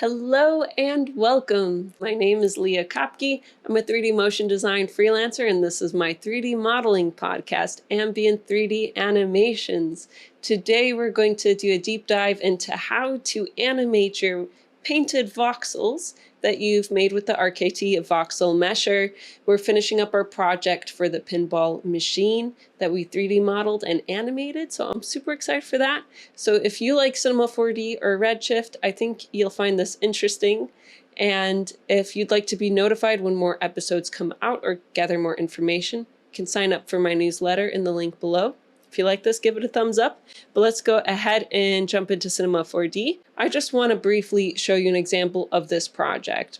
Hello and welcome. My name is Leah Kopke. I'm a 3D motion design freelancer, and this is my 3D modeling podcast, Ambient 3D Animations. Today we're going to do a deep dive into how to animate your painted voxels that you've made with the RKT Voxel mesher. We're finishing up our project for the pinball machine that we 3D modeled and animated, so I'm super excited for that. So if you like Cinema 4D or Redshift, I think you'll find this interesting. And if you'd like to be notified when more episodes come out or gather more information, you can sign up for my newsletter in the link below. If you like this, give it a thumbs up. But let's go ahead and jump into Cinema 4D. I just want to briefly show you an example of this project,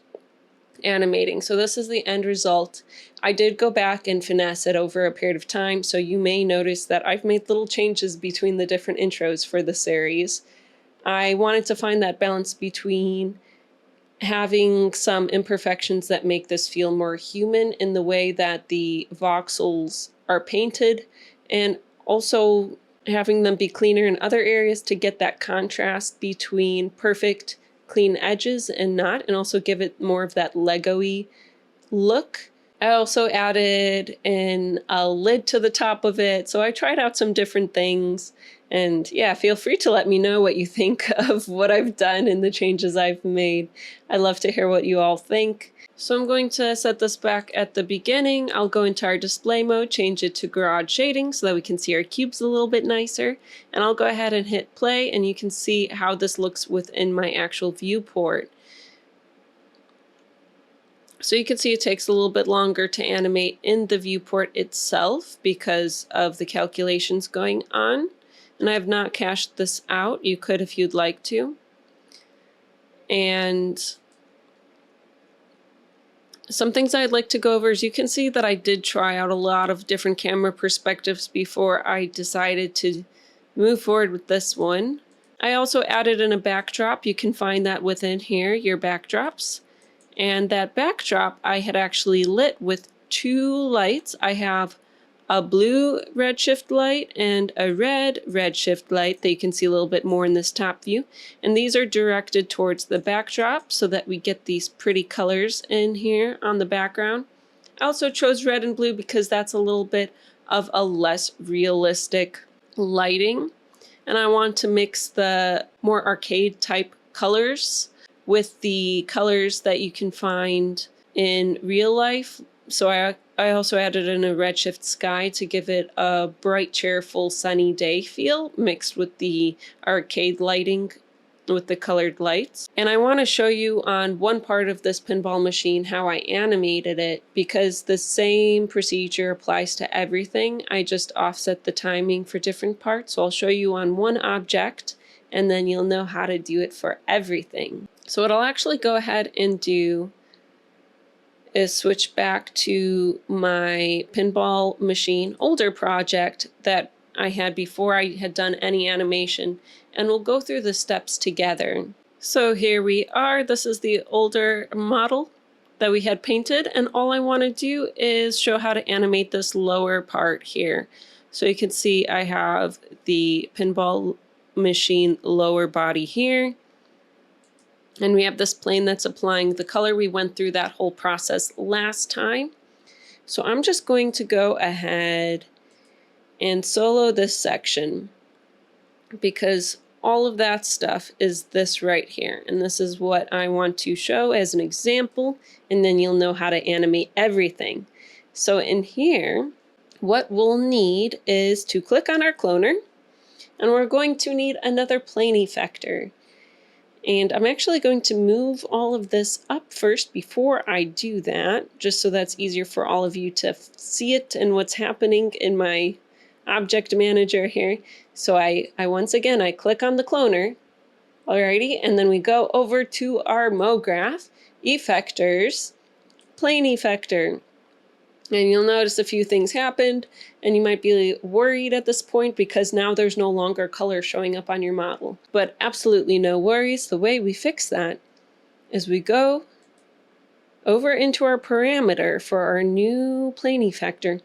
animating. So this is the end result. I did go back and finesse it over a period of time, so you may notice that I've made little changes between the different intros for the series. I wanted to find that balance between having some imperfections that make this feel more human in the way that the voxels are painted, and also having them be cleaner in other areas to get that contrast between perfect clean edges and not, and also give it more of that Lego-y look. I also added in a lid to the top of it, so I tried out some different things. And yeah, feel free to let me know what you think of what I've done and the changes I've made. I love to hear what you all think. So I'm going to set this back at the beginning. I'll go into our display mode, change it to garage shading so that we can see our cubes a little bit nicer. And I'll go ahead and hit play, and you can see how this looks within my actual viewport. So you can see it takes a little bit longer to animate in the viewport itself because of the calculations going on. And I have not cached this out. You could if you'd like to. And some things I'd like to go over is you can see that I did try out a lot of different camera perspectives before I decided to move forward with this one. I also added in a backdrop. You can find that within here, your backdrops. And that backdrop I had actually lit with two lights. I have a blue redshift light and a red redshift light that you can see a little bit more in this top view. And these are directed towards the backdrop so that we get these pretty colors in here on the background. I also chose red and blue because that's a little bit of a less realistic lighting. And I want to mix the more arcade type colors with the colors that you can find in real life. So I also added in a redshift sky to give it a bright, cheerful, sunny day feel mixed with the arcade lighting with the colored lights. And I want to show you on one part of this pinball machine how I animated it, because the same procedure applies to everything. I just offset the timing for different parts. So I'll show you on one object, and then you'll know how to do it for everything. So what I'll actually go ahead and do is switch back to my pinball machine older project that I had before I had done any animation, and we'll go through the steps together. So here we are. This is the older model that we had painted, and all I want to do is show how to animate this lower part here. So you can see I have the pinball machine lower body here. And we have this plane that's applying the color. We went through that whole process last time. So I'm just going to go ahead and solo this section because all of that stuff is this right here. And this is what I want to show as an example, and then you'll know how to animate everything. So in here, what we'll need is to click on our cloner, and we're going to need another plane effector. And I'm actually going to move all of this up first before I do that, just so that's easier for all of you to see it and what's happening in my object manager here. So I once again, I click on the cloner, alrighty, and then we go over to our MoGraph, effectors, plane effector. And you'll notice a few things happened, and you might be worried at this point because now there's no longer color showing up on your model. But absolutely no worries. The way we fix that is we go over into our parameter for our new plane effector,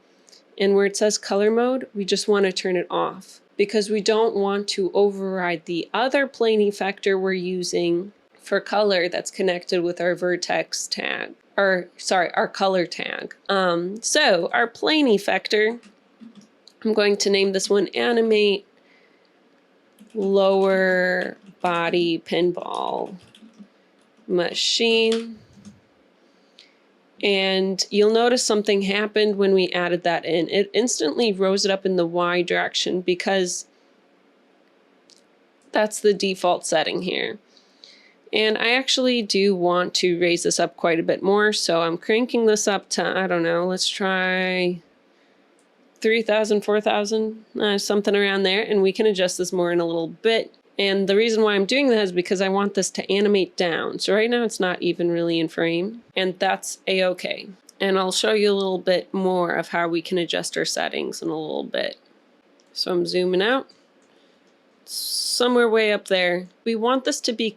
and where it says color mode, we just want to turn it off because we don't want to override the other plane effector we're using for color that's connected with our vertex tag, or sorry, our color tag. So our plane effector, I'm going to name this one Animate Lower Body Pinball Machine. And you'll notice something happened when we added that in. It instantly rose it up in the Y direction because that's the default setting here. And I actually do want to raise this up quite a bit more, so I'm cranking this up to, I don't know, let's try 3,000, 4,000, something around there, and we can adjust this more in a little bit. And the reason why I'm doing that is because I want this to animate down. So right now it's not even really in frame, and that's a-okay. And I'll show you a little bit more of how we can adjust our settings in a little bit. So I'm zooming out. Somewhere way up there. We want this to be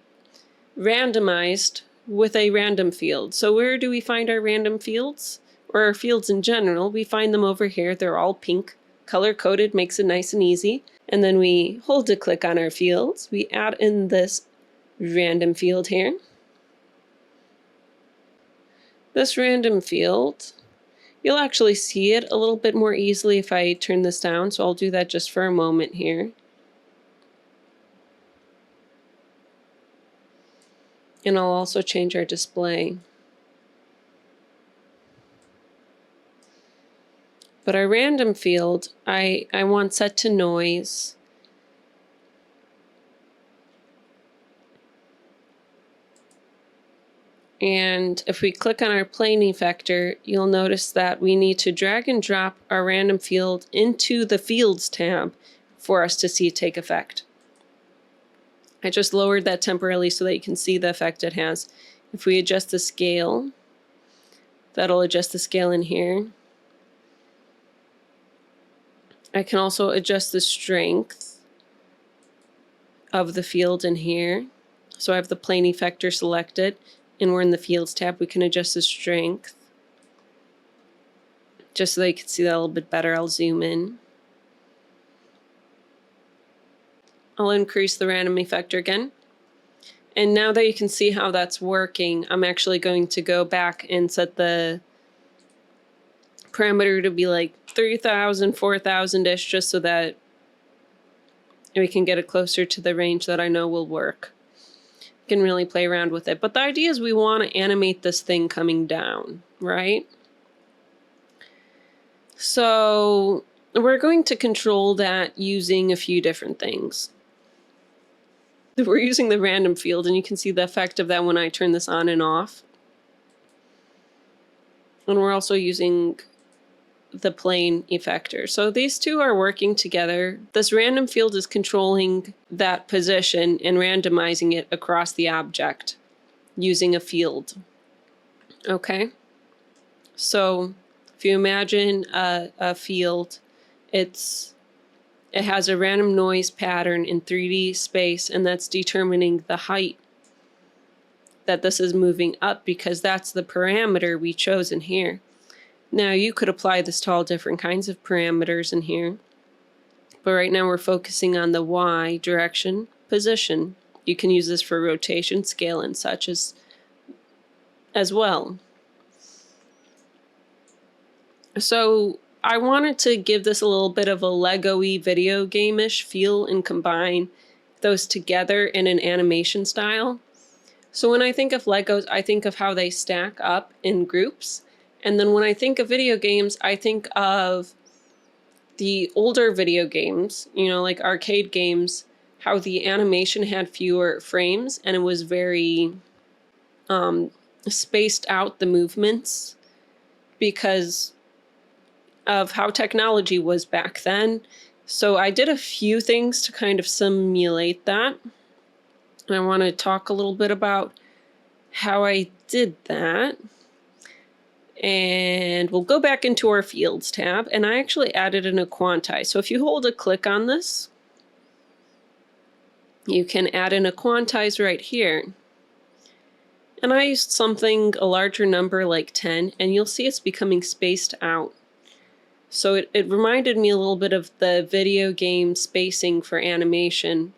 randomized with a random field. So where do we find our random fields? Or our fields in general? We find them over here. They're all pink. Color-coded makes it nice and easy. And then we hold to click on our fields. We add in this random field here. This random field, you'll actually see it a little bit more easily if I turn this down. So I'll do that just for a moment here. And I'll also change our display. But our random field, I want set to noise. And if we click on our plane effector, you'll notice that we need to drag and drop our random field into the Fields tab for us to see it take effect. I just lowered that temporarily so that you can see the effect it has. If we adjust the scale, that'll adjust the scale in here. I can also adjust the strength of the field in here. So I have the plane effector selected, and we're in the Fields tab. We can adjust the strength. Just so that you can see that a little bit better, I'll zoom in. I'll increase the random effector again. And now that you can see how that's working, I'm actually going to go back and set the parameter to be like 3,000, 4,000-ish, just so that we can get it closer to the range that I know will work. You can really play around with it. But the idea is we want to animate this thing coming down, right? So we're going to control that using a few different things. We're using the random field, and you can see the effect of that when I turn this on and off. And we're also using the plane effector. So these two are working together. This random field is controlling that position and randomizing it across the object using a field. Okay? So if you imagine a field, it has a random noise pattern in 3D space, and that's determining the height that this is moving up, because that's the parameter we chose in here. Now you could apply this to all different kinds of parameters in here, but right now we're focusing on the Y direction position. You can use this for rotation, scale, and such as well. So I wanted to give this a little bit of a Lego-y video game-ish feel and combine those together in an animation style. So when I think of Legos, I think of how they stack up in groups. And then when I think of video games, I think of the older video games, you know, like arcade games, how the animation had fewer frames and it was very spaced out, the movements, because of how technology was back then. So I did a few things to kind of simulate that. I want to talk a little bit about how I did that. And we'll go back into our Fields tab, and I actually added in a quantize. So if you hold a click on this, you can add in a quantize right here. And I used something, a larger number like 10, and you'll see it's becoming spaced out. So it reminded me a little bit of the video game spacing for animation.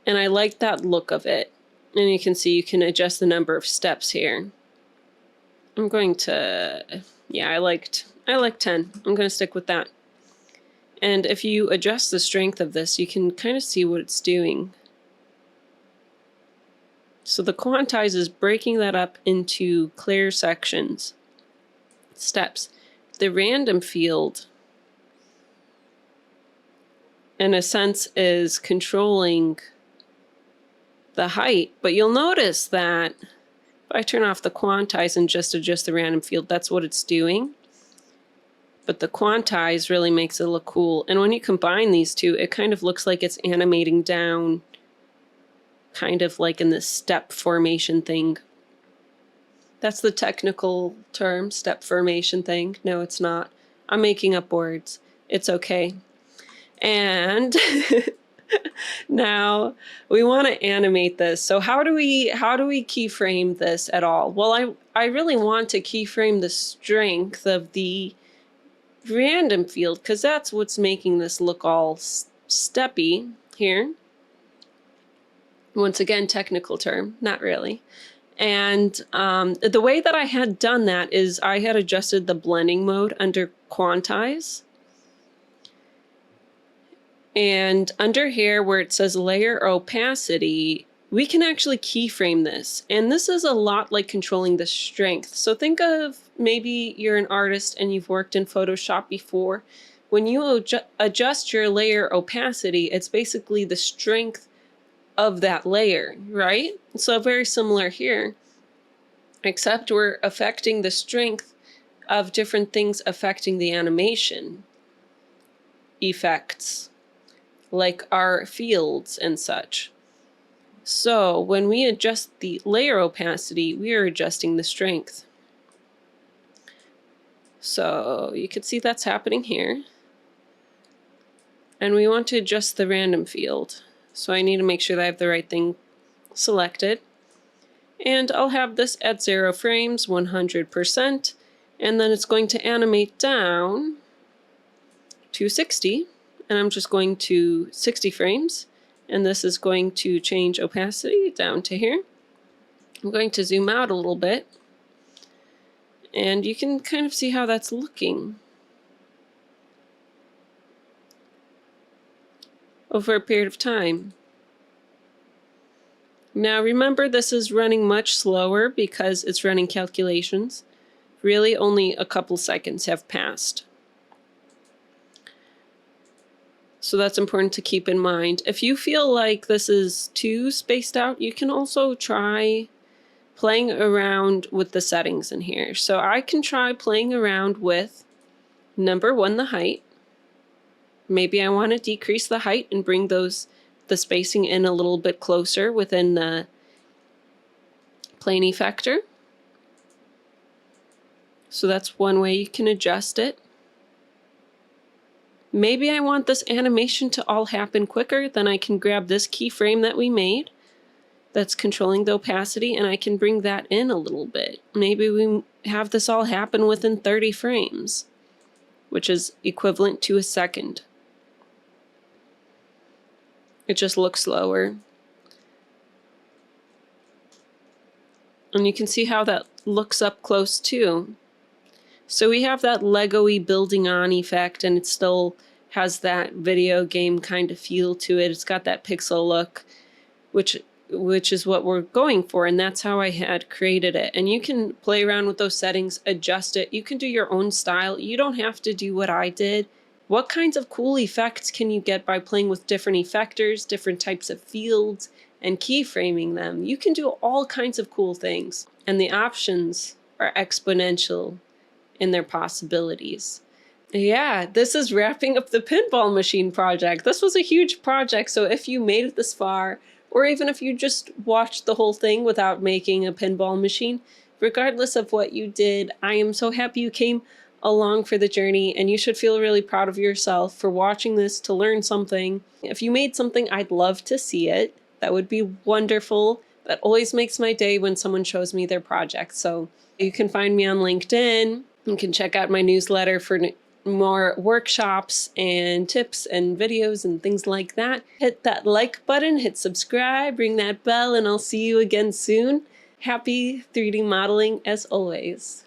And I liked that look of it. And you can see you can adjust the number of steps here. I'm going to, yeah, I like 10. I'm going to stick with that. And if you adjust the strength of this, you can kind of see what it's doing. So the quantize is breaking that up into clear sections, steps. The random field, in a sense, is controlling the height, but you'll notice that if I turn off the quantize and just adjust the random field, that's what it's doing. But the quantize really makes it look cool. And when you combine these two, it kind of looks like it's animating down, kind of like in this step formation thing. That's the technical term, step formation thing. No, it's not. I'm making up words. It's okay. And now we want to animate this. So how do we keyframe this at all? Well, I really want to keyframe the strength of the random field, because that's what's making this look all steppy here. Once again, technical term, not really. And the way that I had done that is I had adjusted the blending mode under quantize. And under here where it says layer opacity, we can actually keyframe this. And this is a lot like controlling the strength. So think of maybe you're an artist and you've worked in Photoshop before. When you adjust your layer opacity, it's basically the strength of that layer, right? So very similar here, except we're affecting the strength of different things affecting the animation effects, like our fields and such. So when we adjust the layer opacity, we are adjusting the strength. So you can see that's happening here. And we want to adjust the random field. So I need to make sure that I have the right thing selected. And I'll have this at 0 frames, 100%. And then it's going to animate down to 60. And I'm just going to 60 frames. And this is going to change opacity down to here. I'm going to zoom out a little bit. And you can kind of see how that's looking over a period of time. Now remember, this is running much slower because it's running calculations. Really only a couple seconds have passed. So that's important to keep in mind. If you feel like this is too spaced out, you can also try playing around with the settings in here. So I can try playing around with, number one, the height. Maybe I want to decrease the height and bring the spacing in a little bit closer within the plane effector. So that's one way you can adjust it. Maybe I want this animation to all happen quicker, then I can grab this keyframe that we made that's controlling the opacity, and I can bring that in a little bit. Maybe we have this all happen within 30 frames, which is equivalent to a second. It just looks slower. And you can see how that looks up close too. So we have that Lego-y building on effect, and it still has that video game kind of feel to it. It's got that pixel look, which is what we're going for, and that's how I had created it. And you can play around with those settings, adjust it. You can do your own style. You don't have to do what I did. What kinds of cool effects can you get by playing with different effectors, different types of fields, and keyframing them? You can do all kinds of cool things, and the options are exponential in their possibilities. Yeah, this is wrapping up the pinball machine project. This was a huge project, so if you made it this far, or even if you just watched the whole thing without making a pinball machine, regardless of what you did, I am so happy you came along for the journey, and you should feel really proud of yourself for watching this to learn something. If you made something, I'd love to see it. That would be wonderful. That always makes my day when someone shows me their project. So you can find me on LinkedIn. You can check out my newsletter for more workshops and tips and videos and things like that, hit that like button, hit subscribe, ring that bell, and I'll see you again soon. Happy 3D modeling as always.